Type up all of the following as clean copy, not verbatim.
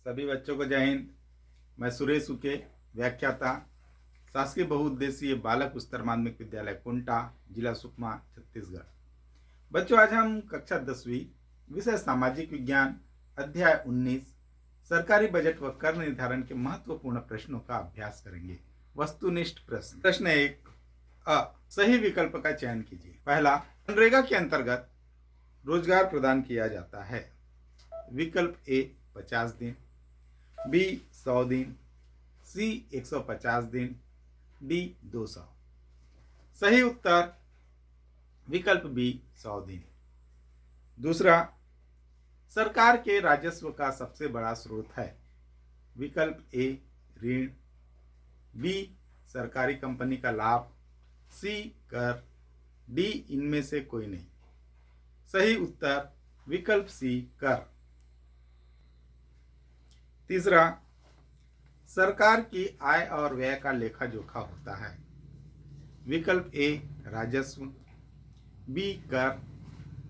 सभी बच्चों को जय हिंद। मैं सुरेश उके, व्याख्याता, शासकीय बहुउद्देशीय बालक उच्चतर माध्यमिक विद्यालय कुंटा, जिला सुकमा, छत्तीसगढ़। बच्चों, आज हम कक्षा 10वीं विषय सामाजिक विज्ञान अध्याय 19 सरकारी बजट व कर निर्धारण के महत्वपूर्ण प्रश्नों का अभ्यास करेंगे। वस्तुनिष्ठ प्रश्न। प्रश्न 1, सही विकल्प का चयन कीजिए। पहला, मनरेगा के अंतर्गत रोजगार प्रदान किया जाता है। विकल्प ए 50 दिन, बी 100 दिन, सी 150 दिन, डी 200। सही उत्तर विकल्प बी 100 दिन। दूसरा, सरकार के राजस्व का सबसे बड़ा स्रोत है। विकल्प ए ऋण, बी सरकारी कंपनी का लाभ, सी कर, डी इनमें से कोई नहीं। सही उत्तर विकल्प सी कर। तीसरा, सरकार की आय और व्यय का लेखा जोखा होता है। विकल्प ए राजस्व, बी कर,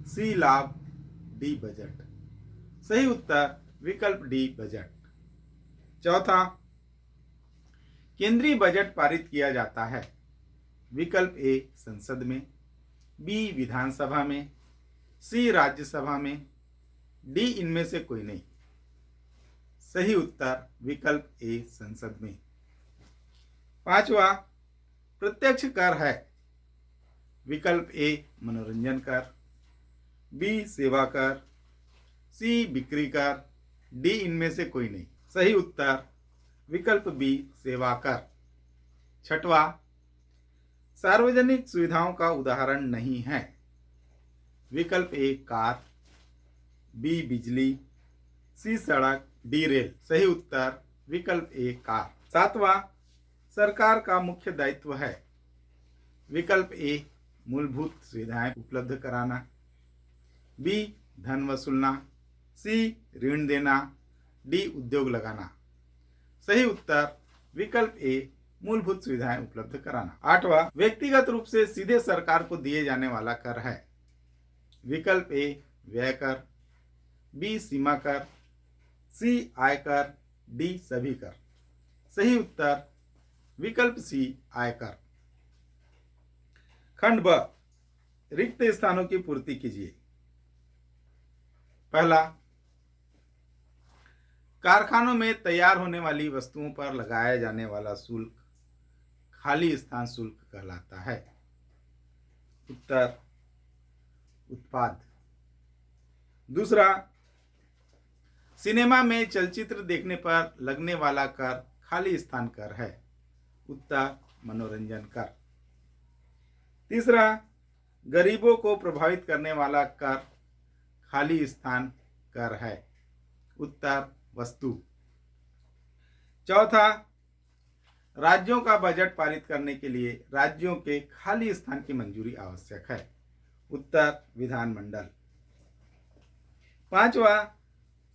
सी लाभ, डी बजट। सही उत्तर विकल्प डी बजट। चौथा, केंद्रीय बजट पारित किया जाता है। विकल्प ए संसद में, बी विधानसभा में, सी राज्यसभा में, डी इनमें से कोई नहीं। सही उत्तर विकल्प ए संसद में। पांचवा, प्रत्यक्ष कर है। विकल्प ए मनोरंजन कर, बी सेवा कर, सी बिक्री कर, डी इनमें से कोई नहीं। सही उत्तर विकल्प बी सेवा कर। छठवा, सार्वजनिक सुविधाओं का उदाहरण नहीं है। विकल्प ए कार, बी बिजली, सी सड़क, डी रेल। सही उत्तर विकल्प ए कार। सातवां, सरकार का मुख्य दायित्व है। विकल्प ए मूलभूत सुविधाएं उपलब्ध कराना, बी धन वसूलना, सी ऋण देना, डी उद्योग लगाना। सही उत्तर विकल्प ए मूलभूत सुविधाएं उपलब्ध कराना। आठवां, व्यक्तिगत रूप से सीधे सरकार को दिए जाने वाला कर है। विकल्प ए व्यय कर, बी सीमा कर, सी आयकर, डी सभी कर। सही उत्तर विकल्प सी आयकर। खंड ब, रिक्त स्थानों की पूर्ति कीजिए। पहला, कारखानों में तैयार होने वाली वस्तुओं पर लगाया जाने वाला शुल्क खाली स्थान शुल्क कहलाता है। उत्तर उत्पाद। दूसरा, सिनेमा में चलचित्र देखने पर लगने वाला कर खाली स्थान कर है। उत्तर मनोरंजन कर। तीसरा, गरीबों को प्रभावित करने वाला कर खाली स्थान कर है। उत्तर वस्तु। चौथा, राज्यों का बजट पारित करने के लिए राज्यों के खाली स्थान की मंजूरी आवश्यक है। उत्तर विधानमंडल। पांचवा,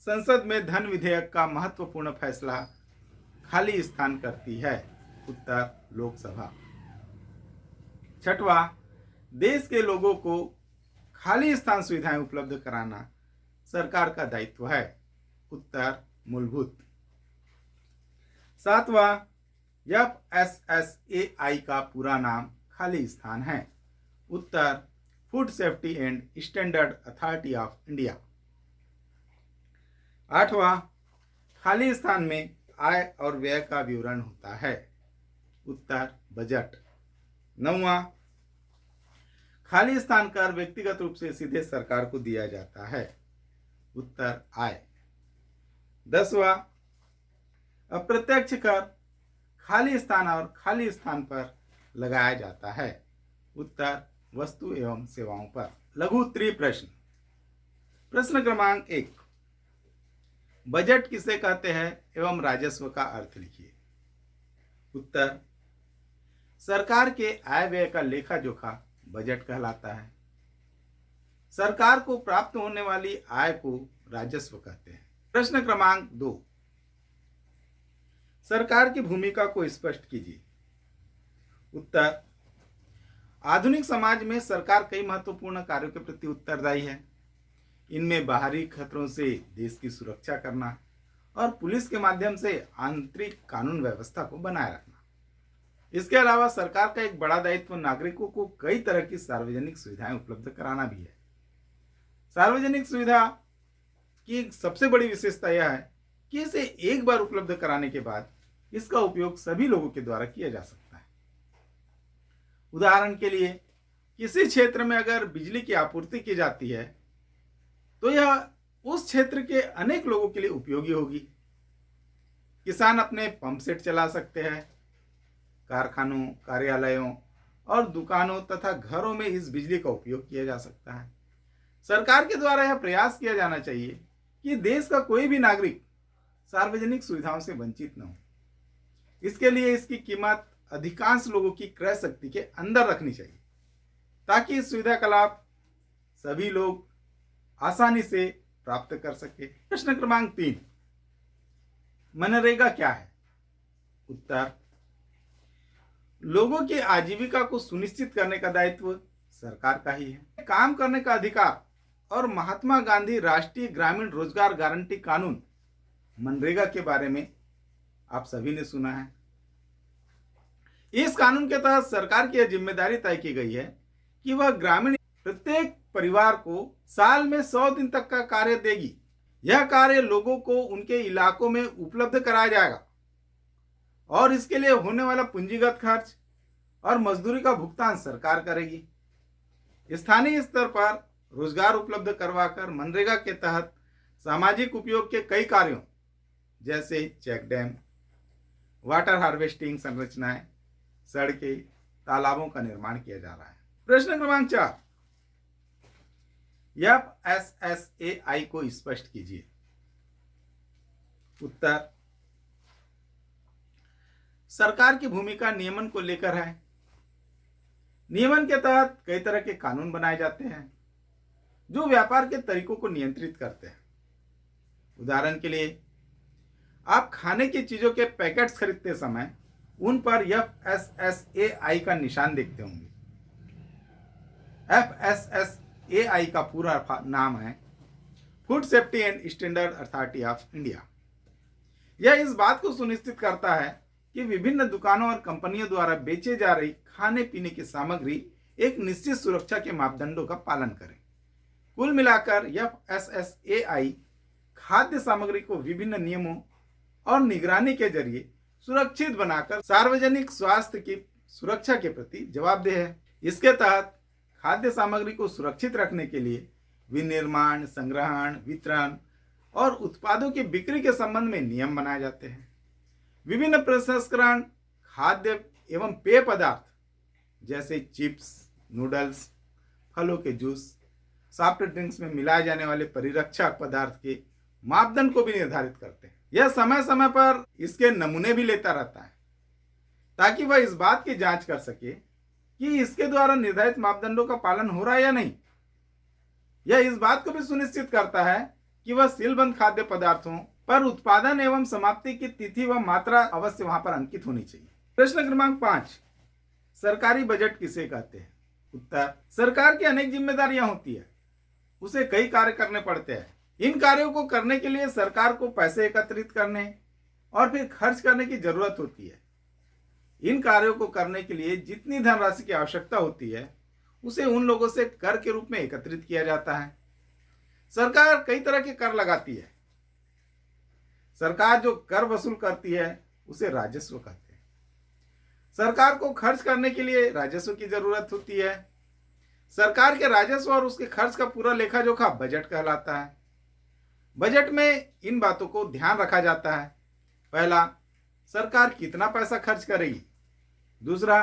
संसद में धन विधेयक का महत्वपूर्ण फैसला खाली स्थान करती है। उत्तर लोकसभा। छठवा, देश के लोगों को खाली स्थान सुविधाएं उपलब्ध कराना सरकार का दायित्व है। उत्तर मूलभूत। सातवां, FSSAI का पूरा नाम खाली स्थान है। उत्तर food safety and standard authority of India. आठवां, खाली स्थान में आय और व्यय का विवरण होता है। उत्तर बजट। नौवां, खाली स्थान कर व्यक्तिगत रूप से सीधे सरकार को दिया जाता है। उत्तर आय। 10वां, अप्रत्यक्ष कर खाली स्थान और खाली स्थान पर लगाया जाता है। उत्तर वस्तु एवं सेवाओं पर। लघु उत्तरीय प्रश्न। प्रश्न क्रमांक 1, बजट किसे कहते हैं एवं राजस्व का अर्थ लिखिए। उत्तर, सरकार के आय व्यय का लेखा जोखा बजट कहलाता है। सरकार को प्राप्त होने वाली आय को राजस्व कहते हैं। प्रश्न क्रमांक 2, सरकार की भूमिका को स्पष्ट कीजिए। उत्तर, आधुनिक समाज में सरकार कई महत्वपूर्ण कार्यों के प्रति उत्तरदायी है। इनमें बाहरी खतरों से देश की सुरक्षा करना और पुलिस के माध्यम से आंतरिक कानून व्यवस्था को बनाए रखना। इसके अलावा सरकार का एक बड़ा दायित्व नागरिकों को कई तरह की सार्वजनिक सुविधाएं उपलब्ध कराना भी है। सार्वजनिक सुविधा की एक सबसे बड़ी विशेषता यह है कि इसे एक बार उपलब्ध कराने के बाद इसका उपयोग सभी लोगों के द्वारा किया जा सकता है। उदाहरण के लिए, किसी क्षेत्र में अगर बिजली की आपूर्ति की जाती है तो यह उस क्षेत्र के अनेक लोगों के लिए उपयोगी होगी। किसान अपने पंप सेट चला सकते हैं। कारखानों, कार्यालयों और दुकानों तथा घरों में इस बिजली का उपयोग किया जा सकता है। सरकार के द्वारा यह प्रयास किया जाना चाहिए कि देश का कोई भी नागरिक सार्वजनिक सुविधाओं से वंचित न हो। इसके लिए इसकी कीमत अधिकांश लोगों की क्रय शक्ति के अंदर रखनी चाहिए, ताकि इस सुविधा का लाभ सभी लोग आसानी से प्राप्त कर सके। प्रश्न क्रमांक 3, मनरेगा क्या है? उत्तर, लोगों की आजीविका को सुनिश्चित करने का दायित्व सरकार का ही है। काम करने का अधिकार और महात्मा गांधी राष्ट्रीय ग्रामीण रोजगार गारंटी कानून मनरेगा के बारे में आप सभी ने सुना है। इस कानून के तहत सरकार की यह जिम्मेदारी तय की गई है कि वह ग्रामीण प्रत्येक परिवार को साल में 100 दिन तक का कार्य देगी। यह कार्य लोगों को उनके इलाकों में उपलब्ध कराया जाएगा और इसके लिए होने वाला पूंजीगत खर्च और मजदूरी का भुगतान सरकार करेगी। स्थानीय स्तर पर रोजगार उपलब्ध करवाकर मनरेगा के तहत सामाजिक उपयोग के कई कार्यों जैसे चेक डैम, वाटर हार्वेस्टिंग संरचनाएं, सड़कें, तालाबों का निर्माण किया जा रहा है। प्रश्न क्रमांक 4, FSSAI को स्पष्ट कीजिए। उत्तर, सरकार की भूमिका नियमन को लेकर है। नियमन के तहत कई तरह के कानून बनाए जाते हैं जो व्यापार के तरीकों को नियंत्रित करते हैं। उदाहरण के लिए, आप खाने की चीजों के पैकेट्स खरीदते समय उन पर FSSAI का निशान देखते होंगे। FSSAI का पूरा नाम है food safety and standard authority of India. यह इस बात को सुनिश्चित करता है कि विभिन्न दुकानों और कंपनियों द्वारा बेचे जा रही खाने पीने की सामग्री एक निश्चित सुरक्षा के मापदंडों का पालन करे। कुल मिलाकर FSSAI खाद्य सामग्री को विभिन्न नियमों और निगरानी के जरिए सुरक्षित बनाकर सार्वजनिक स्वास्थ्य की सुरक्षा के प्रति जवाबदेह है। इसके तहत खाद्य सामग्री को सुरक्षित रखने के लिए विनिर्माण, संग्रहण, वितरण और उत्पादों की बिक्री के संबंध में नियम बनाए जाते हैं। विभिन्न प्रसंस्करण खाद्य एवं पेय पदार्थ जैसे चिप्स, नूडल्स, फलों के जूस, सॉफ्ट ड्रिंक्स में मिलाए जाने वाले परिरक्षक पदार्थ के मापदंड को भी निर्धारित करते हैं। यह समय समय पर इसके नमूने भी लेता रहता है ताकि वह इस बात की जांच कर सके कि इसके द्वारा निर्धारित मापदंडों का पालन हो रहा है या नहीं। यह इस बात को भी सुनिश्चित करता है कि वह सीलबंद खाद्य पदार्थों पर उत्पादन एवं समाप्ति की तिथि व मात्रा अवश्य वहां पर अंकित होनी चाहिए। प्रश्न क्रमांक 5, सरकारी बजट किसे कहते हैं? उत्तर, सरकार की अनेक जिम्मेदारियां होती है, उसे कई कार्य करने पड़ते हैं। इन कार्यों को करने के लिए सरकार को पैसे एकत्रित करने और फिर खर्च करने की जरूरत होती है। इन कार्यों को करने के लिए जितनी धनराशि की आवश्यकता होती है उसे उन लोगों से कर के रूप में एकत्रित किया जाता है। सरकार कई तरह के कर लगाती है। सरकार जो कर वसूल करती है उसे राजस्व कहते हैं। सरकार को खर्च करने के लिए राजस्व की जरूरत होती है। सरकार के राजस्व और उसके खर्च का पूरा लेखा जोखा बजट कहलाता है। बजट में इन बातों को ध्यान रखा जाता है। पहला, सरकार कितना पैसा खर्च करेगी। दूसरा,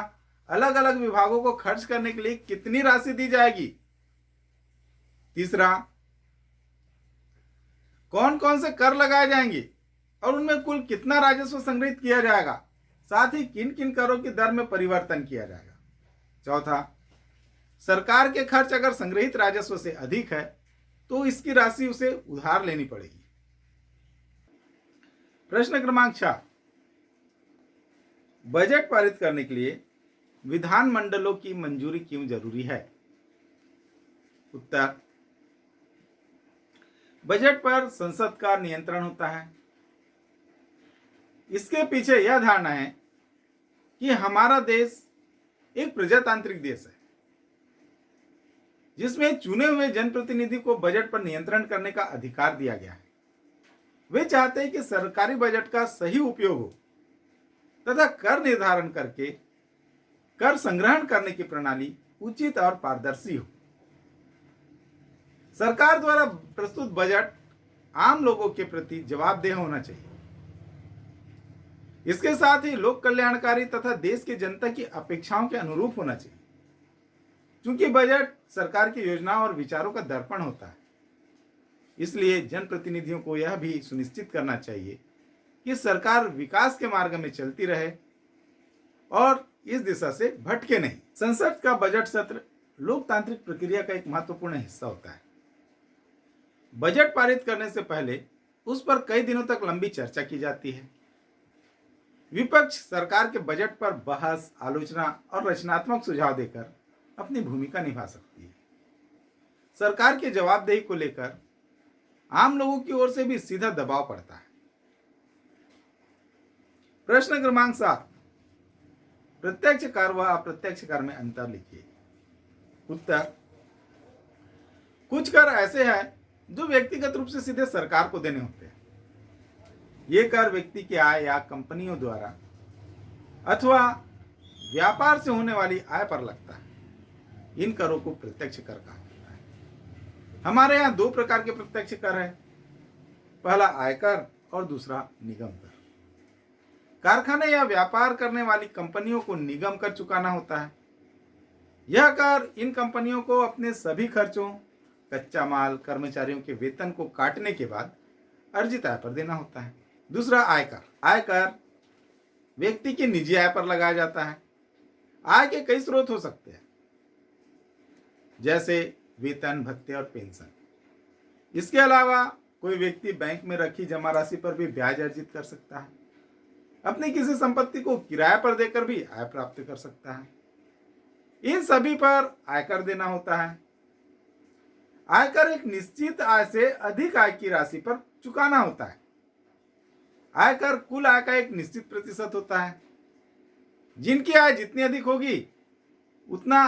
अलग अलग विभागों को खर्च करने के लिए कितनी राशि दी जाएगी। तीसरा, कौन कौन से कर लगाए जाएंगे और उनमें कुल कितना राजस्व संग्रहित किया जाएगा, साथ ही किन किन करों की दर में परिवर्तन किया जाएगा। चौथा, सरकार के खर्च अगर संग्रहित राजस्व से अधिक है तो इसकी राशि उसे उधार लेनी पड़ेगी। प्रश्न क्रमांक 6, बजट पारित करने के लिए विधानमंडलों की मंजूरी क्यों जरूरी है? उत्तर, बजट पर संसद का नियंत्रण होता है। इसके पीछे यह धारणा है कि हमारा देश एक प्रजातांत्रिक देश है जिसमें चुने हुए जनप्रतिनिधि को बजट पर नियंत्रण करने का अधिकार दिया गया है। वे चाहते हैं कि सरकारी बजट का सही उपयोग हो तथा कर निर्धारण करके कर संग्रहण करने की प्रणाली उचित और पारदर्शी हो। सरकार द्वारा प्रस्तुत बजट आम लोगों के प्रति जवाबदेह होना चाहिए। इसके साथ ही लोक कल्याणकारी तथा देश की जनता की अपेक्षाओं के अनुरूप होना चाहिए। क्योंकि बजट सरकार की योजनाओं और विचारों का दर्पण होता है, इसलिए जनप्रतिनिधियों को यह भी सुनिश्चित करना चाहिए कि सरकार विकास के मार्ग में चलती रहे और इस दिशा से भटके नहीं। संसद का बजट सत्र लोकतांत्रिक प्रक्रिया का एक महत्वपूर्ण हिस्सा होता है। बजट पारित करने से पहले उस पर कई दिनों तक लंबी चर्चा की जाती है। विपक्ष सरकार के बजट पर बहस, आलोचना और रचनात्मक सुझाव देकर अपनी भूमिका निभा सकती है। सरकार की जवाबदेही को लेकर आम लोगों की ओर से भी सीधा दबाव पड़ता है। प्रश्न क्रमांक 7, प्रत्यक्ष कर व अप्रत्यक्ष कर में अंतर लिखिए। उत्तर, कुछ कर ऐसे हैं जो व्यक्तिगत रूप से सीधे सरकार को देने होते हैं। ये कर व्यक्ति की आय या कंपनियों द्वारा अथवा व्यापार से होने वाली आय पर लगता है। इन करों को प्रत्यक्ष कर कहा जाता है। हमारे यहाँ 2 प्रकार के प्रत्यक्ष कर है, पहला आयकर और दूसरा निगम कर। कारखाने या व्यापार करने वाली कंपनियों को निगम कर चुकाना होता है। यह कर इन कंपनियों को अपने सभी खर्चों, कच्चा माल, कर्मचारियों के वेतन को काटने के बाद अर्जित आय पर देना होता है। दूसरा आयकर। आयकर व्यक्ति की निजी आय पर लगाया जाता है। आय के कई स्रोत हो सकते हैं, जैसे वेतन, भत्ते और पेंशन। इसके अलावा कोई व्यक्ति बैंक में रखी जमा राशि पर भी ब्याज अर्जित कर सकता है। अपनी किसी संपत्ति को किराए पर देकर भी आय प्राप्त कर सकता है। इन सभी पर आयकर देना होता है। आयकर एक निश्चित आय से अधिक आय की राशि पर चुकाना होता है। आयकर कुल आय का एक निश्चित प्रतिशत होता है। जिनकी आय जितनी अधिक होगी उतना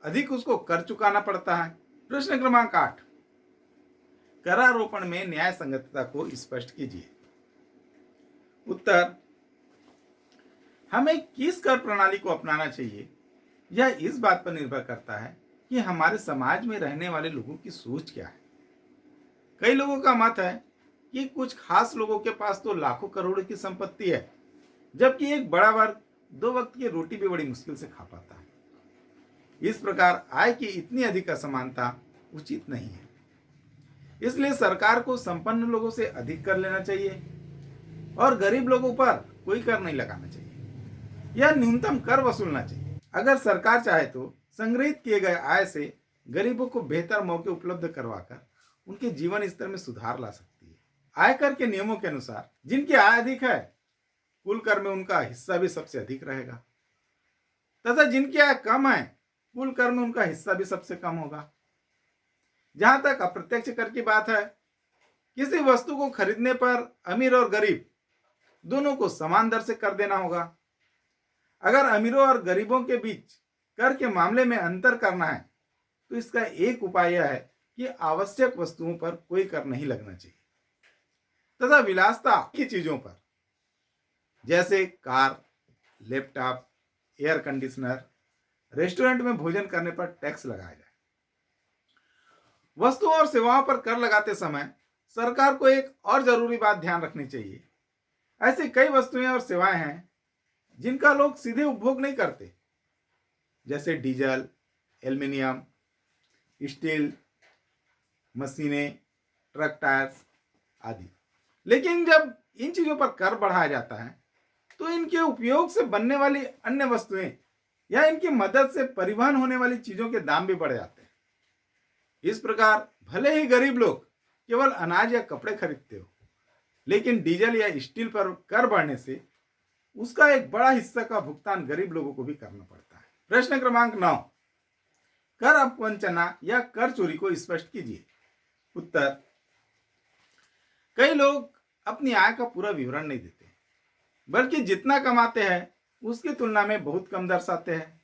अधिक उसको कर चुकाना पड़ता है। प्रश्न क्रमांक 8, करारोपण में न्याय संगतता को स्पष्ट कीजिए। उत्तर, हमें किस कर प्रणाली को अपनाना चाहिए यह इस बात पर निर्भर करता है कि हमारे समाज में रहने वाले लोगों की सोच क्या है। कई लोगों का मत है कि कुछ खास लोगों के पास तो लाखों करोड़ों की संपत्ति है, जबकि एक बड़ा वर्ग 2 वक्त की रोटी भी बड़ी मुश्किल से खा पाता है। इस प्रकार आय की इतनी अधिक असमानता उचित नहीं है। इसलिए सरकार को संपन्न लोगों से अधिक कर लेना चाहिए और गरीब लोगों पर कोई कर नहीं लगाना चाहिए। यह न्यूनतम कर वसूलना चाहिए। अगर सरकार चाहे तो संग्रहित किए गए आय से गरीबों को बेहतर मौके उपलब्ध करवाकर उनके जीवन स्तर में सुधार ला सकती है। आयकर के नियमों के अनुसार जिनकी आय अधिक है, कुल कर में उनका हिस्सा भी सबसे अधिक रहेगा, तथा जिनकी आय कम है, कुल कर में उनका हिस्सा भी सबसे कम होगा। जहां तक अप्रत्यक्ष कर की बात है, किसी वस्तु को खरीदने पर अमीर और गरीब दोनों को समान दर से कर देना होगा। अगर अमीरों और गरीबों के बीच कर के मामले में अंतर करना है तो इसका एक उपाय यह है कि आवश्यक वस्तुओं पर कोई कर नहीं लगना चाहिए तथा विलासता की चीजों पर, जैसे car, laptop, air conditioner, restaurant में भोजन करने पर टैक्स लगाया जाए। वस्तुओं और सेवाओं पर कर लगाते समय सरकार को एक और जरूरी बात ध्यान रखनी चाहिए। ऐसी कई वस्तुएं और सेवाएं हैं जिनका लोग सीधे उपभोग नहीं करते, जैसे डीजल, एल्युमिनियम, स्टील, मशीनें, ट्रक टायर्स आदि। लेकिन जब इन चीजों पर कर बढ़ाया जाता है तो इनके उपयोग से बनने वाली अन्य वस्तुएं या इनकी मदद से परिवहन होने वाली चीजों के दाम भी बढ़ जाते हैं। इस प्रकार भले ही गरीब लोग केवल अनाज या कपड़े खरीदते हो, लेकिन डीजल या स्टील पर कर बढ़ने से उसका एक बड़ा हिस्सा का भुगतान गरीब लोगों को भी करना पड़ता है। प्रश्न क्रमांक 9, कर अपवंचना या कर चोरी को स्पष्ट कीजिए। उत्तर, कई लोग अपनी आय का पूरा विवरण नहीं देते। बल्कि जितना कमाते हैं उसकी तुलना में बहुत कम दर्शाते हैं।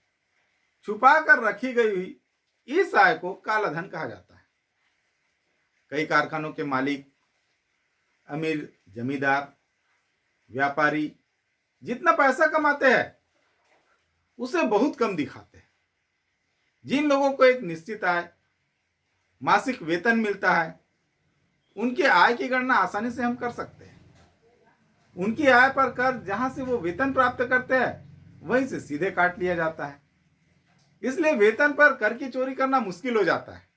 छुपा कर रखी गई हुई इस आय को काला धन कहा जाता है। कई कारखानों के मालिक, अमीर जमींदार, व्यापारी जितना पैसा कमाते हैं उसे बहुत कम दिखाते हैं। जिन लोगों को एक निश्चित आय, मासिक वेतन मिलता है, उनकी आय की गणना आसानी से हम कर सकते हैं। उनकी आय पर कर जहां से वो वेतन प्राप्त करते हैं वहीं से सीधे काट लिया जाता है। इसलिए वेतन पर कर की चोरी करना मुश्किल हो जाता है।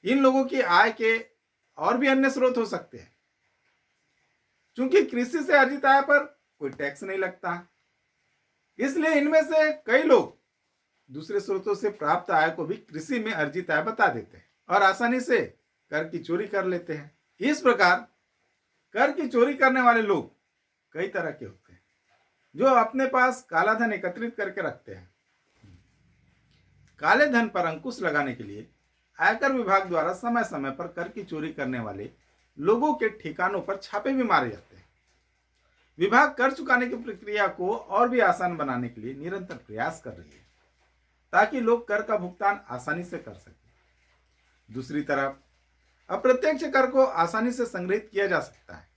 इन लोगों की आय के और भी अन्य स्रोत हो सकते हैं। चूंकि कृषि से अर्जित आय पर कोई टैक्स नहीं लगता, इसलिए इनमें से कई लोग दूसरे स्रोतों से प्राप्त आय को भी कृषि में अर्जित आय बता देते हैं और आसानी से कर की चोरी कर लेते हैं। इस प्रकार कर की चोरी करने वाले लोग कई तरह के होते हैं जो अपने पास काला धन एकत्रित करके रखते हैं। काले धन पर अंकुश लगाने के लिए आयकर विभाग द्वारा समय समय पर कर की चोरी करने वाले लोगों के ठिकानों पर छापे भी मारे जाते हैं। विभाग कर चुकाने की प्रक्रिया को और भी आसान बनाने के लिए निरंतर प्रयास कर रही है ताकि लोग कर का भुगतान आसानी से कर सकें। दूसरी तरफ अप्रत्यक्ष कर को आसानी से संग्रहित किया जा सकता है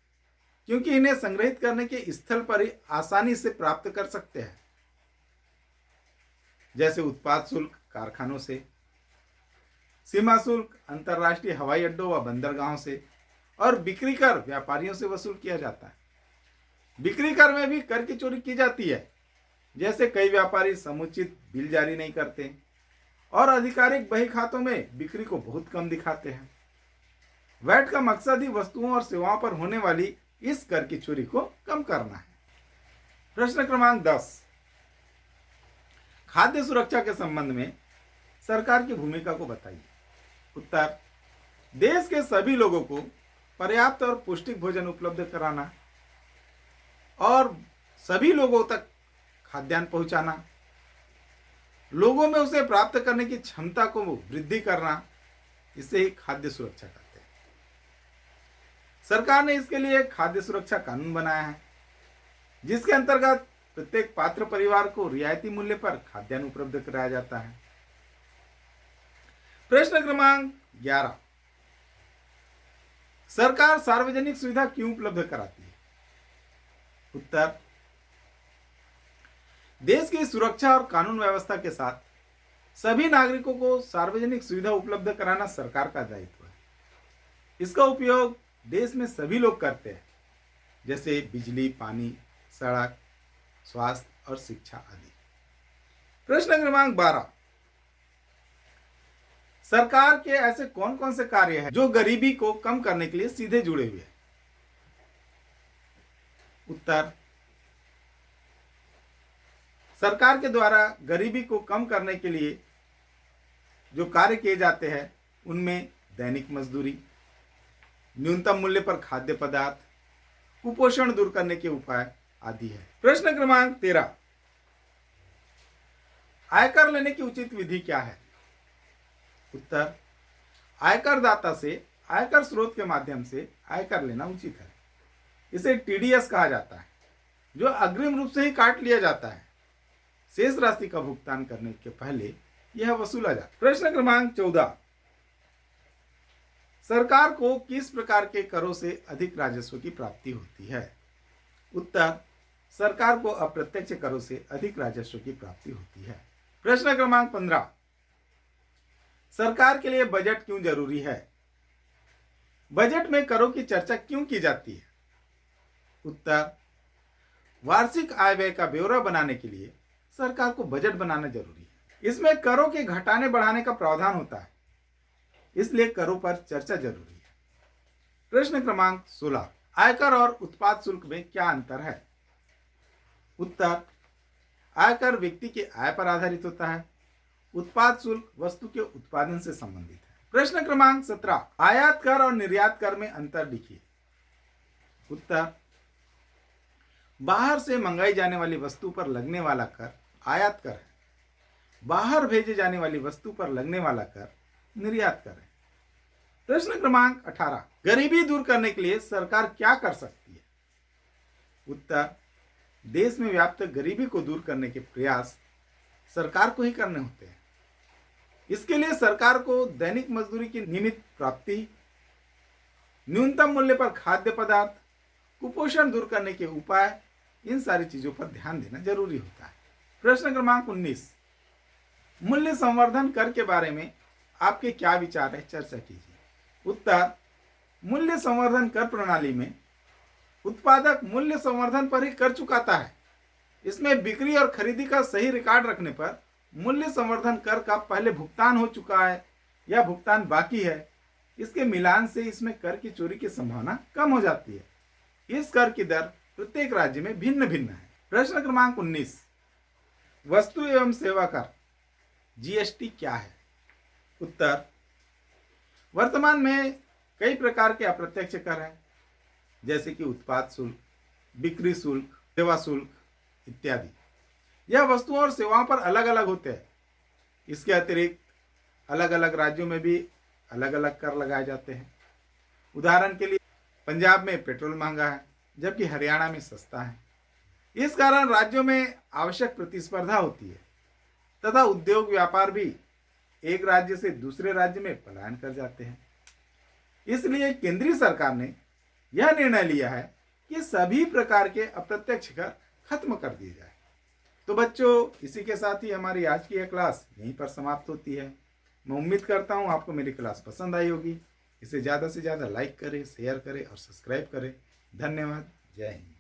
क्योंकि इन्हें संग्रहित करने के स्थल पर ही आसानी से प्राप्त कर सकते हैं, जैसे उत्पाद शुल्क कारखानों से, सीमा शुल्क अंतर्राष्ट्रीय हवाई अड्डों व बंदरगाहों से, और बिक्री कर व्यापारियों से वसूल किया जाता है। बिक्री कर में भी कर की चोरी की जाती है, जैसे कई व्यापारी समुचित बिल जारी नहीं करते और आधिकारिक बही खातों में बिक्री को बहुत कम दिखाते हैं। वैट का मकसद ही वस्तुओं और सेवाओं पर होने वाली इस कर की चोरी को कम करना है। प्रश्न क्रमांक 10, खाद्य सुरक्षा के संबंध में सरकार की भूमिका को बताइए। उत्तर, देश के सभी लोगों को पर्याप्त और पौष्टिक भोजन उपलब्ध कराना और सभी लोगों तक खाद्यान्न पहुंचाना, लोगों में उसे प्राप्त करने की क्षमता को वृद्धि करना, इसे ही खाद्य सुरक्षा कहते हैं। सरकार ने इसके लिए खाद्य सुरक्षा कानून बनाया है जिसके अंतर्गत प्रत्येक पात्र परिवार को रियायती मूल्य पर खाद्यान्न उपलब्ध कराया जाता है। प्रश्न क्रमांक 11, सरकार सार्वजनिक सुविधा क्यों उपलब्ध कराती है? उत्तर, देश की सुरक्षा और कानून व्यवस्था के साथ सभी नागरिकों को सार्वजनिक सुविधा उपलब्ध कराना सरकार का दायित्व है। इसका उपयोग देश में सभी लोग करते हैं, जैसे बिजली, पानी, सड़क, स्वास्थ्य और शिक्षा आदि। प्रश्न क्रमांक 12, सरकार के ऐसे कौन कौन से कार्य हैं जो गरीबी को कम करने के लिए सीधे जुड़े हुए हैं? उत्तर, सरकार के द्वारा गरीबी को कम करने के लिए जो कार्य किए जाते हैं उनमें दैनिक मजदूरी, न्यूनतम मूल्य पर खाद्य पदार्थ, कुपोषण दूर करने के उपाय आदि है। प्रश्न क्रमांक 13, आयकर लेने की उचित विधि क्या है? उत्तर, आयकर दाता से आयकर स्रोत के माध्यम से आयकर लेना उचित है। इसे टीडीएस कहा जाता है, जो अग्रिम रूप से ही काट लिया जाता है। शेष राशि का भुगतान करने के पहले यह वसूला जाता है। प्रश्न क्रमांक 14, सरकार को किस प्रकार के करों से अधिक राजस्व की प्राप्ति होती है? उत्तर, सरकार को अप्रत्यक्ष करों से अधिक राजस्व की प्राप्ति होती है। प्रश्न क्रमांक 15, सरकार के लिए बजट क्यों जरूरी है? बजट में करों की चर्चा क्यों की जाती है? उत्तर, वार्षिक आय व्यय का ब्यौरा बनाने के लिए सरकार को बजट बनाना जरूरी है। इसमें करों के घटाने बढ़ाने का प्रावधान होता है, इसलिए करों पर चर्चा जरूरी है। प्रश्न क्रमांक 16, आयकर और उत्पाद शुल्क में क्या अंतर है? उत्तर, आयकर व्यक्ति के आय पर आधारित होता है, उत्पाद शुल्क वस्तु के उत्पादन से संबंधित है। प्रश्न क्रमांक 17, आयात कर और निर्यात कर में अंतर लिखिए। उत्तर, बाहर से मंगाई जाने वाली वस्तु पर लगने वाला कर आयात कर है, बाहर भेजे जाने वाली वस्तु पर लगने वाला कर निर्यात कर है। प्रश्न क्रमांक 18, गरीबी दूर करने के लिए सरकार क्या कर सकती है? उत्तर, देश में व्याप्त गरीबी को दूर करने के प्रयास सरकार को ही करने होते हैं। इसके लिए सरकार को दैनिक मजदूरी की नियमित प्राप्ति, न्यूनतम मूल्य पर खाद्य पदार्थ, कुपोषण दूर करने के उपाय, इन सारी चीजों पर ध्यान देना जरूरी होता है। प्रश्न क्रमांक 19, मूल्य संवर्धन कर के बारे में आपके क्या विचार है, चर्चा कीजिए। उत्तर, मूल्य संवर्धन कर प्रणाली में उत्पादक मूल्य संवर्धन पर ही कर चुकाता है। इसमें बिक्री और खरीदी का सही रिकॉर्ड रखने पर मूल्य संवर्धन कर का पहले भुगतान हो चुका है या भुगतान बाकी है, इसके मिलान से इसमें कर की चोरी की संभावना कम हो जाती है। इस कर की दर प्रत्येक राज्य में भिन्न भिन्न है। प्रश्न क्रमांक 19, वस्तु एवं सेवा कर जीएसटी क्या है? उत्तर, वर्तमान में कई प्रकार के अप्रत्यक्ष कर हैं, जैसे कि उत्पाद शुल्क, बिक्री शुल्क, सेवा शुल्क इत्यादि। यह वस्तुओं और सेवाओं पर अलग अलग होते हैं। इसके अतिरिक्त अलग अलग राज्यों में भी अलग अलग कर लगाए जाते हैं। उदाहरण के लिए पंजाब में पेट्रोल महंगा है, जबकि हरियाणा में सस्ता है। इस कारण राज्यों में आवश्यक प्रतिस्पर्धा होती है तथा उद्योग व्यापार भी एक राज्य से दूसरे राज्य में पलायन कर जाते हैं। इसलिए केंद्रीय सरकार ने यह निर्णय लिया है कि सभी प्रकार के अप्रत्यक्ष कर खत्म कर दिए जाए। तो बच्चों, इसी के साथ ही हमारी आज की यह क्लास यहीं पर समाप्त होती है। मैं उम्मीद करता हूँ आपको मेरी क्लास पसंद आई होगी। इसे ज़्यादा से ज़्यादा लाइक करें, शेयर करें और सब्सक्राइब करें। धन्यवाद। जय हिंद।